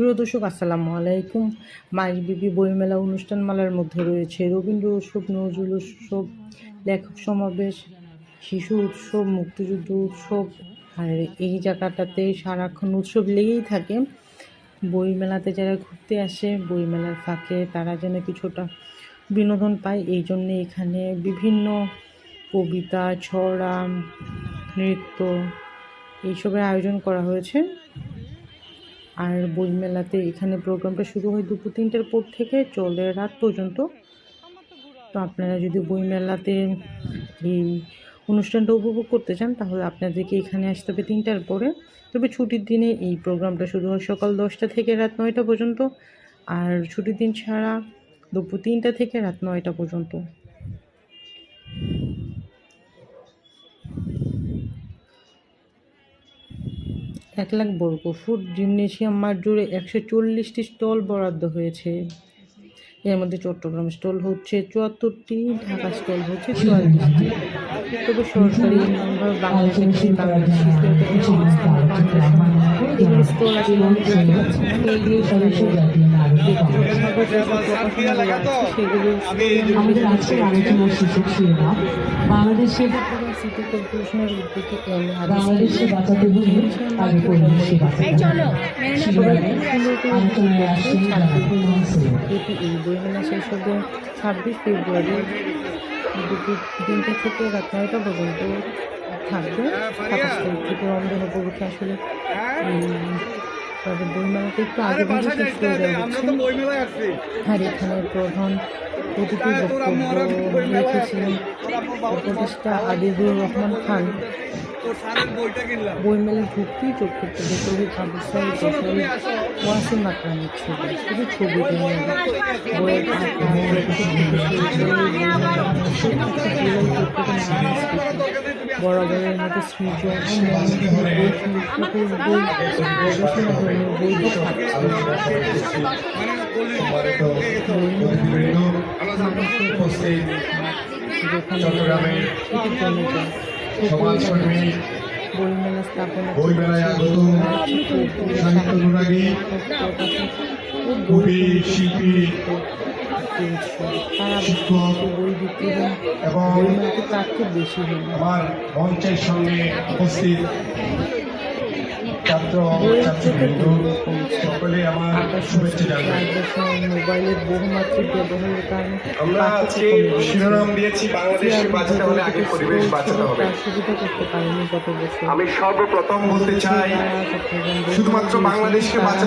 প্রিয় দর্শক, আসসালামু আলাইকুম। মাইজবিবি বইমেলা অনুষ্ঠানমালার মধ্যে রয়েছে রবীন্দ্র উৎসব, নজরুল উৎসব, লেখক সমাবেশ, শিশু উৎসব, মুক্তিযুদ্ধ উৎসব। আর এই জায়গাটাতে সারাক্ষণ উৎসব লেগেই থাকে। বইমেলাতে যারা ঘুরতে আসে, বইমেলার ফাঁকে তারা যেন কিছুটা বিনোদন পায়, এই জন্যে এখানে বিভিন্ন কবিতা, ছড়া, নৃত্য এইসবের আয়োজন করা হয়েছে। আর বইমেলাতে এখানে প্রোগ্রামটা শুরু হয় দুপুর 3টার পর থেকে, চলে রাত পর্যন্ত। তো আপনারা যদি বইমেলাতে এই অনুষ্ঠানটা উপভোগ করতে চান তাহলে আপনাদেরকে এখানে আসতে হবে 3টার পরে। তবে ছুটির দিনে এই প্রোগ্রামটা শুরু হয় সকাল 10টা থেকে রাত 9টা পর্যন্ত, আর ছুটির দিন ছাড়া দুপুর 3টা থেকে রাত 9টা পর্যন্ত। এক লাখ বর্গফুট জিমনেশিয়াম মাঠ জুড়ে 140টি স্টল বরাদ্দ হয়েছে। এর মধ্যে চট্টগ্রাম স্টল হচ্ছে 74টি, ঢাকা স্টল হচ্ছে 44টি। তবে সরকারি বাংলাদেশ স্টল আসলে আমি দেখতে পাচ্ছি না, বাংলাদেশের সিটি কর্পোরেশনের উদ্যোগে বাংলাদেশের বাঁচাতে বুঝি আগে পরিবেশ এই বইমেলা শেষ হবে 26 ফেব্রুয়ারি দুপুর 3টা থেকে রাত 9টা পর্যন্ত থাকবে। 27 তারিখ থেকে বন্ধ হবে বলতে আসলে তবে বইমেলাটা একটু আগে থেকে শেষ করে দেওয়া হচ্ছে। আর এখানে প্রধান অতিথি বক্তব্য রেখেছিলেন উপদেষ্টা আদিদুর রহমান খান। বইমেলায় ঢুকতেই চোখ করতে শহীদ আবু সাইদ, শহীদ ওয়াসিম আকরামের ছবি, শুধু ছবিতে বইয়ের বরাবরের মতো সৃজন বই, গবেষণা ধর্মীয় বই বইমেলা স্থাপনা শিল্পী, বই বিক্রি এবং বইমেলাতে তার খুব বেশি হয়। আমার মঞ্চের সঙ্গে উপস্থিত ছাত্র ছাত্রীবৃন্দ সকলে আমার শুভেচ্ছা জানাই। মোবাইলের বহুমাত্রিক ব্যবহারের কারণে আমরা আজকে শিরোনাম দিয়েছি বাংলাদেশকে বাঁচাতে হলে আগে পরিবেশ বাঁচাতে হবে। সুবিধা করতে পারেনি গত বছর। আমি সর্বপ্রথম বলতে চাই শুধুমাত্র বাংলাদেশকে বাঁচাতে